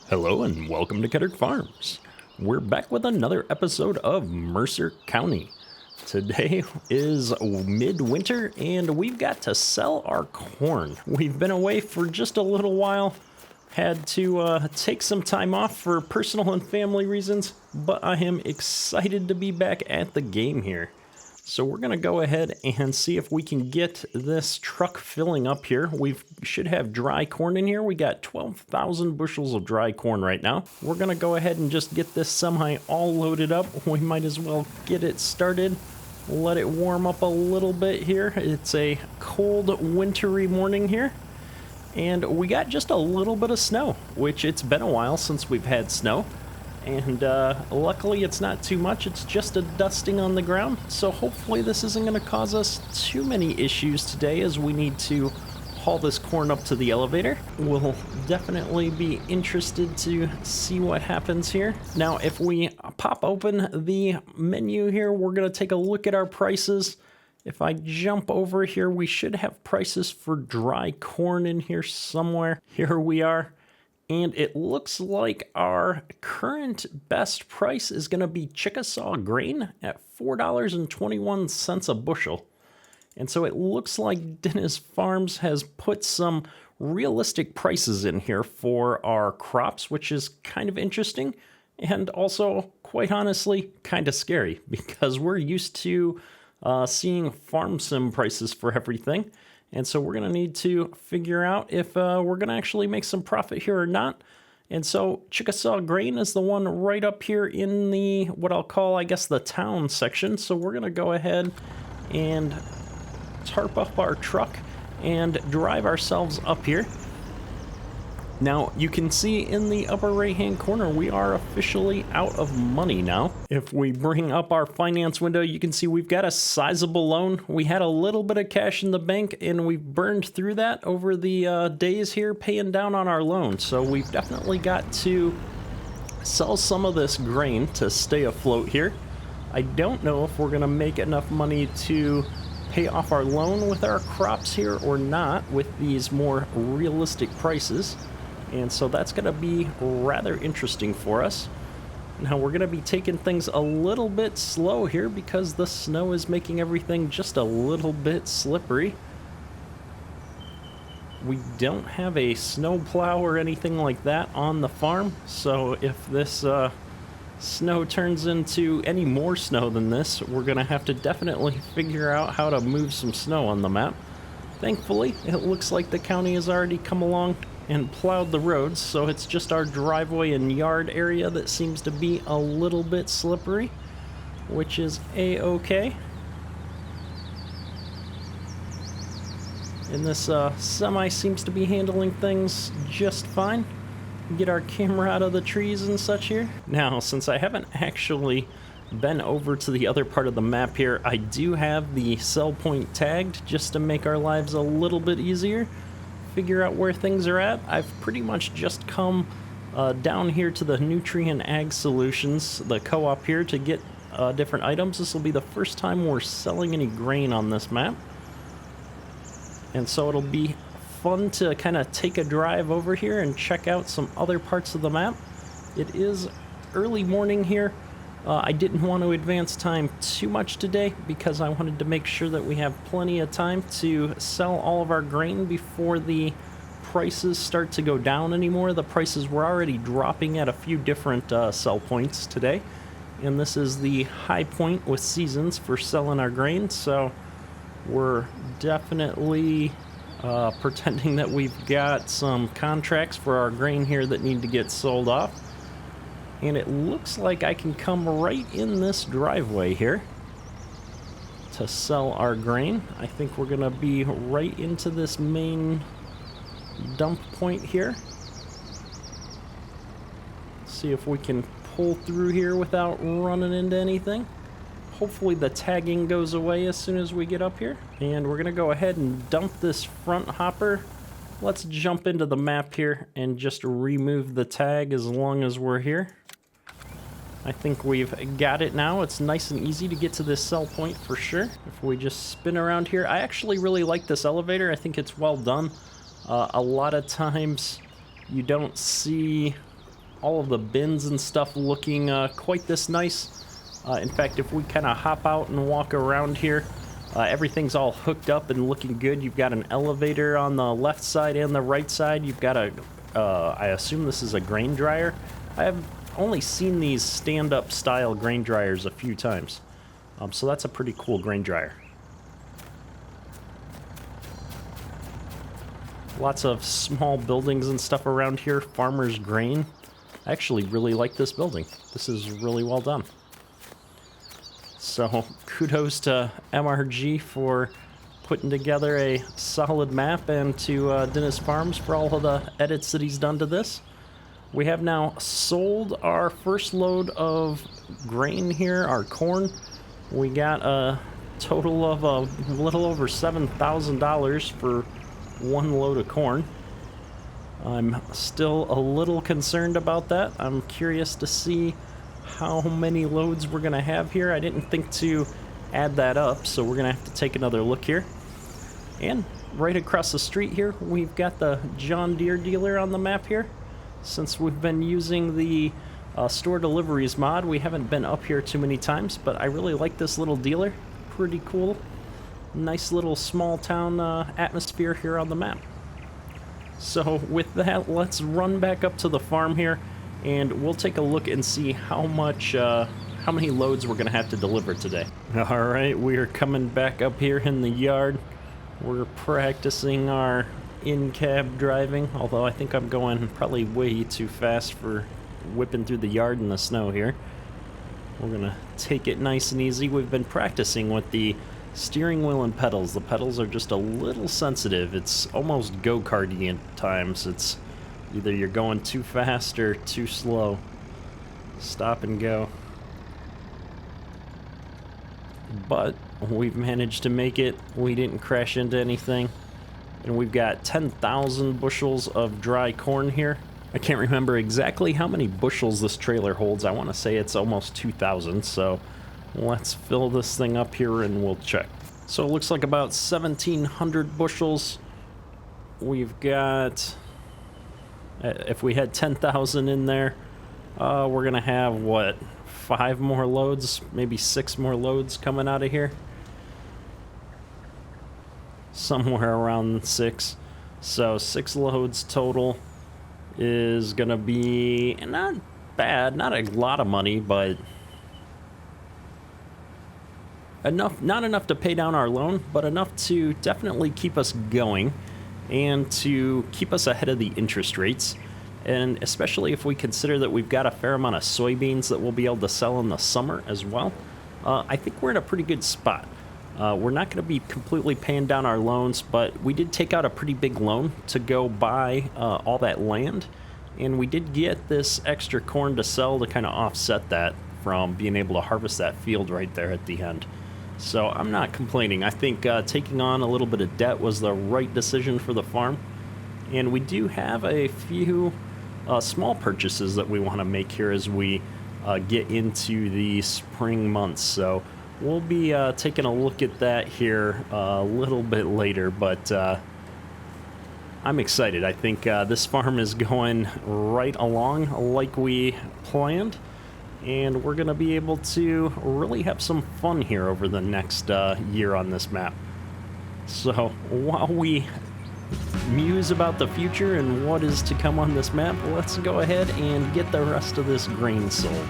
Hello and welcome to Diniz Farms. We're back with another episode of Mercer County. Today is midwinter and we've got to sell our corn. We've been away for just a little while, had to take some time off for personal and family reasons, but I am excited to be back at the game here. So we're going to go ahead and see if we can get this truck filling up here. We should have dry corn in here. We got 12,000 bushels of dry corn right now. We're going to go ahead and just get this semi all loaded up. We might as well get it started. Let it warm up a little bit here. It's a cold, wintry morning here. And we got just a little bit of snow, which it's been a while since we've had snow. And luckily it's not too much, it's just a dusting on the ground, so hopefully this isn't going to cause us too many issues today as we need to haul this corn up to the elevator. We'll definitely be interested to see what happens here. Now if we pop open the menu here, we're going to take a look at our prices. If I jump over here, we should have prices for dry corn in here somewhere. Here we are. And it looks like our current best price is going to be Chickasaw grain at $4.21 a bushel. And so it looks like Diniz Farms has put some realistic prices in here for our crops, which is kind of interesting and also, quite honestly, kind of scary because we're used to seeing farm sim prices for everything. And so we're going to need to figure out if we're going to actually make some profit here or not. And so Chickasaw grain is the one right up here in the, what I'll call, I guess, the town section. So we're going to go ahead and tarp up our truck and drive ourselves up here. Now, you can see in the upper right-hand corner, we are officially out of money now. If we bring up our finance window, you can see we've got a sizable loan. We had a little bit of cash in the bank, and we've burned through that over the days here paying down on our loan. So we've definitely got to sell some of this grain to stay afloat here. I don't know if we're going to make enough money to pay off our loan with our crops here or not with these more realistic prices. And so that's going to be rather interesting for us. Now we're going to be taking things a little bit slow here because the snow is making everything just a little bit slippery. We don't have a snow plow or anything like that on the farm, so if this snow turns into any more snow than this, we're going to have to definitely figure out how to move some snow on the map. Thankfully, it looks like the county has already come along and plowed the roads, so it's just our driveway and yard area that seems to be a little bit slippery, which is a-okay. And this semi seems to be handling things just fine. Get our camera out of the trees and such here. Now, since I haven't actually been over to the other part of the map here, I do have the sell point tagged just to make our lives a little bit easier. Figure out where things are at. I've pretty much just come down here to the Nutrient Ag Solutions, the co-op here, to get different items. This will be the first time we're selling any grain on this map. And so it'll be fun to kind of take a drive over here and check out some other parts of the map. It is early morning here. I didn't want to advance time too much today because I wanted to make sure that we have plenty of time to sell all of our grain before the prices start to go down anymore. The prices were already dropping at a few different sell points today, and this is the high point with seasons for selling our grain, so we're definitely pretending that we've got some contracts for our grain here that need to get sold off. And it looks like I can come right in this driveway here to sell our grain. I think we're going to be right into this main dump point here. See if we can pull through here without running into anything. Hopefully the tagging goes away as soon as we get up here. And we're going to go ahead and dump this front hopper. Let's jump into the map here and just remove the tag as long as we're here. I think we've got it now. It's nice and easy to get to this sell point for sure. If we just spin around here, I actually really like this elevator. I think it's well done. A lot of times you don't see all of the bins and stuff looking quite this nice. In fact, if we kind of hop out and walk around here, everything's all hooked up and looking good. You've got an elevator on the left side and the right side. You've got a, I assume this is a grain dryer. I have only seen these stand-up style grain dryers a few times. So that's a pretty cool grain dryer. Lots of small buildings and stuff around here. Farmer's Grain. I actually really like this building. This is really well done. So kudos to MRG for putting together a solid map, and to Diniz Farms for all of the edits that he's done to this. We have now sold our first load of grain here, our corn. We got a total of a little over $7,000 for one load of corn. I'm still a little concerned about that. I'm curious to see how many loads we're gonna have here. I didn't think to add that up, so we're gonna have to take another look here. And right across the street here, we've got the John Deere dealer on the map here. Since we've been using the store deliveries mod, we haven't been up here too many times, but I really like this little dealer. Pretty cool. Nice little small town atmosphere here on the map. So with that, let's run back up to the farm here, and we'll take a look and see how many loads we're gonna have to deliver today. All right, we are coming back up here in the yard. We're practicing our in-cab driving, although I think I'm going probably way too fast for whipping through the yard in the snow here. We're gonna take it nice and easy. We've been practicing with the steering wheel and pedals. The pedals are just a little sensitive. It's almost go-karty at times. It's either you're going too fast or too slow. Stop and go. But we've managed to make it. We didn't crash into anything. And we've got 10,000 bushels of dry corn here. I can't remember exactly how many bushels this trailer holds. I want to say it's almost 2,000, so let's fill this thing up here and we'll check. So it looks like about 1,700 bushels. We've got, if we had 10,000 in there, we're gonna have, what, 5 more loads, maybe 6 more loads coming out of here? Somewhere around 6. So 6 loads total is gonna be not bad, not a lot of money, but enough, not enough to pay down our loan, but enough to definitely keep us going and to keep us ahead of the interest rates. And especially if we consider that we've got a fair amount of soybeans that we'll be able to sell in the summer as well, I think we're in a pretty good spot. We're not going to be completely paying down our loans, but we did take out a pretty big loan to go buy all that land, and we did get this extra corn to sell to kind of offset that from being able to harvest that field right there at the end. So I'm not complaining. I think taking on a little bit of debt was the right decision for the farm, and we do have a few small purchases that we want to make here as we get into the spring months. So we'll be taking a look at that here a little bit later, but I'm excited. I think this farm is going right along like we planned, and we're going to be able to really have some fun here over the next year on this map. So while we muse about the future and what is to come on this map, let's go ahead and get the rest of this grain sold.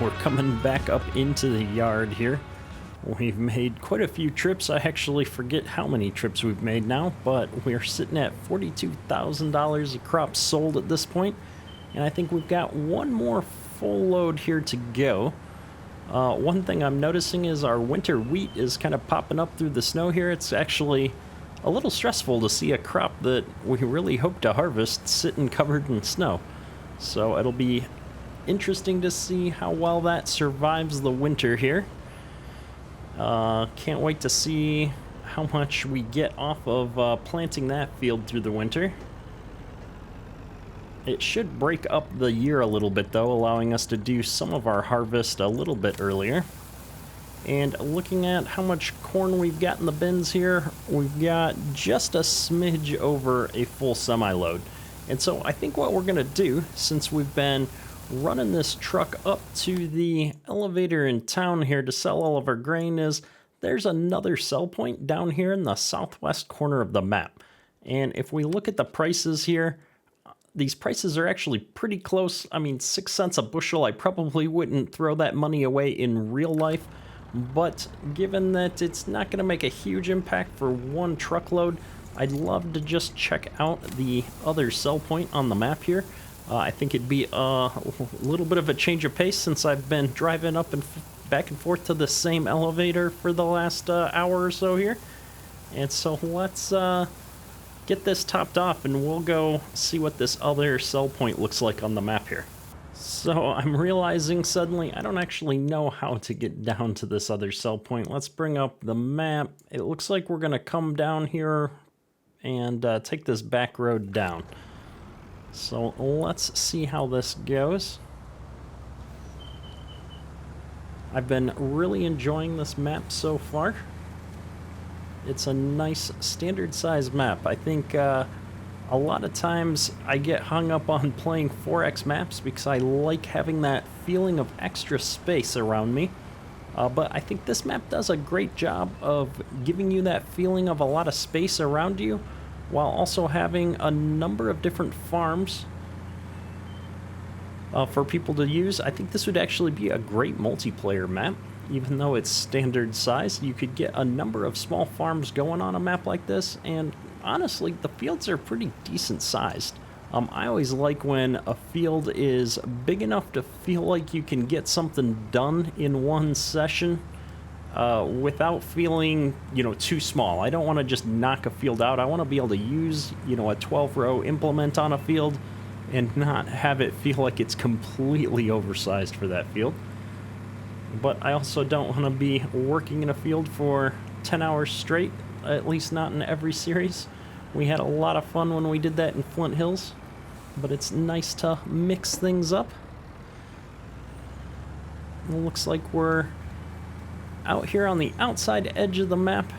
we're coming back up into the yard here. We've made quite a few trips. I actually forget how many trips we've made now, but we're sitting at $42,000 of crops sold at this point, and I think we've got one more full load here to go. One thing I'm noticing is our winter wheat is kind of popping up through the snow here. It's actually a little stressful to see a crop that we really hope to harvest sitting covered in snow. So it'll be interesting to see how well that survives the winter here. Can't wait to see how much we get off of planting that field through the winter. It should break up the year a little bit though, allowing us to do some of our harvest a little bit earlier. And looking at how much corn we've got in the bins here, we've got just a smidge over a full semi-load. And so I think what we're going to do, since we've been running this truck up to the elevator in town here to sell all of our grain, is there's another sell point down here in the southwest corner of the map. And if we look at the prices here, these prices are actually pretty close. I mean, 6 cents a bushel, I probably wouldn't throw that money away in real life. But given that it's not going to make a huge impact for one truckload, I'd love to just check out the other sell point on the map here. I think it'd be a little bit of a change of pace since I've been driving up and back and forth to the same elevator for the last hour or so here. And so let's get this topped off and we'll go see what this other sell point looks like on the map here. So I'm realizing suddenly I don't actually know how to get down to this other sell point. Let's bring up the map. It looks like we're going to come down here and take this back road down. So let's see how this goes. I've been really enjoying this map so far. It's a nice standard size map. I think a lot of times I get hung up on playing 4X maps because I like having that feeling of extra space around me. But I think this map does a great job of giving you that feeling of a lot of space around you while also having a number of different farms for people to use. I think this would actually be a great multiplayer map. Even though it's standard size, you could get a number of small farms going on a map like this, and honestly, the fields are pretty decent sized. I always like when a field is big enough to feel like you can get something done in one session without feeling, too small. I don't want to just knock a field out. I want to be able to use, a 12-row implement on a field and not have it feel like it's completely oversized for that field. But I also don't want to be working in a field for 10 hours straight, at least not in every series. We had a lot of fun when we did that in Flint Hills, but it's nice to mix things up. It looks like we're out here on the outside edge of the map.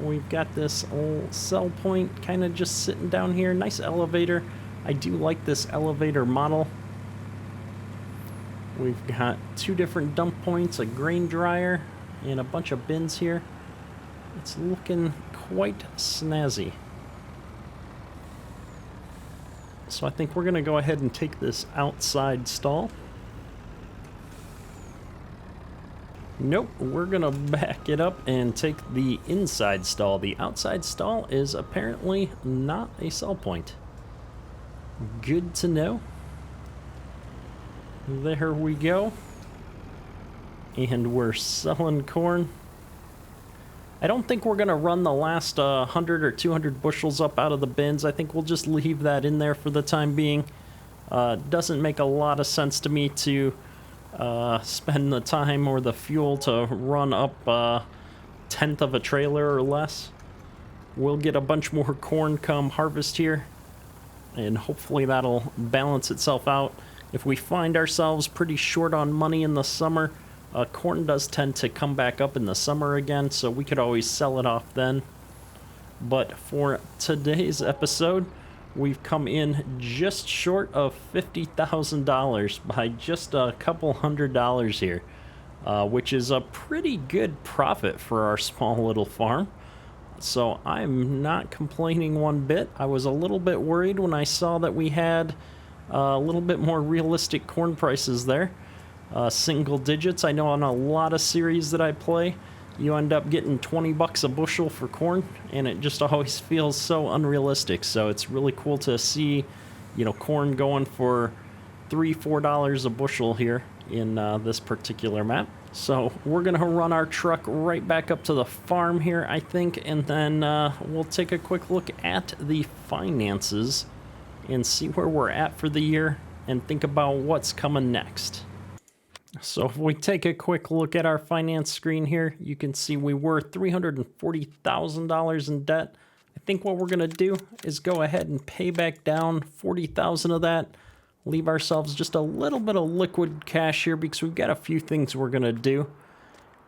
We've got this old sell point kind of just sitting down here. Nice elevator. I do like this elevator model. We've got 2 different dump points, a grain dryer, and a bunch of bins here. It's looking quite snazzy. So I think we're going to go ahead and take this outside stall. Nope, we're going to back it up and take the inside stall. The outside stall is apparently not a sell point. Good to know. There we go. And we're selling corn. I don't think we're going to run the last 100 or 200 bushels up out of the bins. I think we'll just leave that in there for the time being. Doesn't make a lot of sense to me to spend the time or the fuel to run up a tenth of a trailer or less. We'll get a bunch more corn come harvest here, and hopefully that'll balance itself out. If we find ourselves pretty short on money in the summer, corn does tend to come back up in the summer again, so we could always sell it off then. But for today's episode, we've come in just short of $50,000 by just a couple $100 here, which is a pretty good profit for our small little farm. So I'm not complaining one bit. I was a little bit worried when I saw that we had a little bit more realistic corn prices there. single digits. I know on a lot of series that I play, you end up getting 20 bucks a bushel for corn, and it just always feels so unrealistic. So it's really cool to see, you know, corn going for $3-4 a bushel here in this particular map. So we're gonna run our truck right back up to the farm here, I think, and then we'll take a quick look at the finances and see where we're at for the year and think about what's coming next. So if we take a quick look at our finance screen here, you can see we were $340,000 in debt. I think what we're going to do is go ahead and pay back down 40,000 of that, leave ourselves just a little bit of liquid cash here because we've got a few things we're going to do.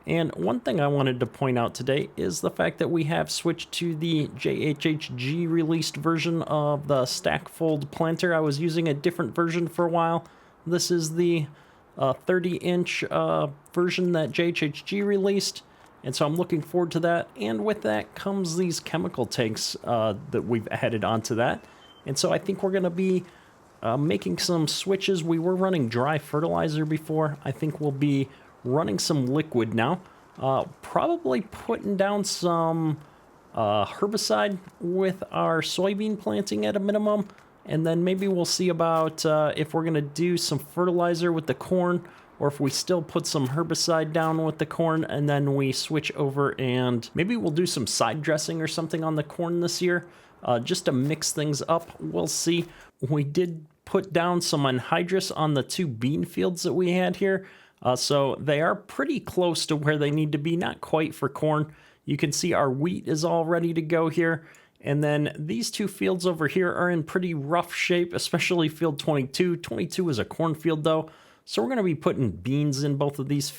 And one thing I wanted to point out today is the fact that we have switched to the JHHG released version of the stack fold planter. I was using a different version for a while. This is the 30-inch version that JHHG released, and so I'm looking forward to that. And with that comes these chemical tanks that we've added onto that, and so I think we're going to be making some switches. We were running dry fertilizer before. I think we'll be running some liquid now, probably putting down some herbicide with our soybean planting at a minimum. And then maybe we'll see about if we're going to do some fertilizer with the corn, or if we still put some herbicide down with the corn and then we switch over and maybe we'll do some side dressing or something on the corn this year, just to mix things up. We'll see. We did put down some anhydrous on the 2 bean fields that we had here. So they are pretty close to where they need to be, not quite for corn. You can see our wheat is all ready to go here. And then these 2 fields over here are in pretty rough shape, especially field 22. 22 is a cornfield though. So we're going to be putting beans in both of these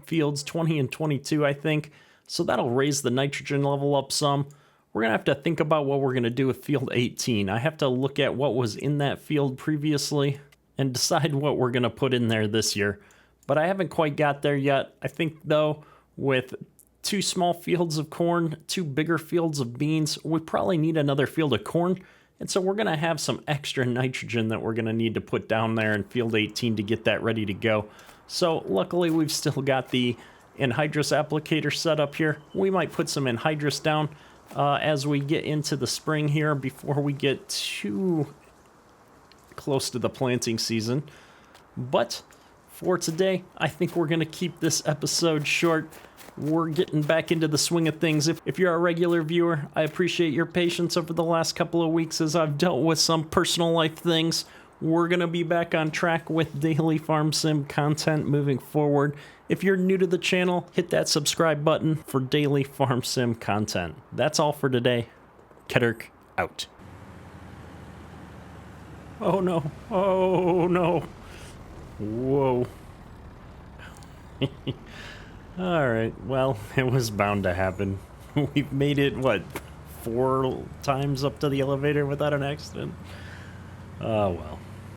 fields, 20 and 22, I think. So that'll raise the nitrogen level up some. We're going to have to think about what we're going to do with field 18. I have to look at what was in that field previously and decide what we're going to put in there this year. But I haven't quite got there yet. I think though, with 2 small fields of corn, 2 bigger fields of beans, we probably need another field of corn. And so we're going to have some extra nitrogen that we're going to need to put down there in field 18 to get that ready to go. So luckily we've still got the anhydrous applicator set up here. We might put some anhydrous down as we get into the spring here before we get too close to the planting season. But for today, I think we're going to keep this episode short. We're getting back into the swing of things. If you're a regular viewer, I appreciate your patience over the last couple of weeks as I've dealt with some personal life things. We're going to be back on track with daily farm sim content moving forward. If you're new to the channel, hit that subscribe button for daily farm sim content. That's all for today. Kedurk out. Oh no. Oh no. Whoa. Alright, well, it was bound to happen. We've made it, what, 4 times up to the elevator without an accident? Oh well.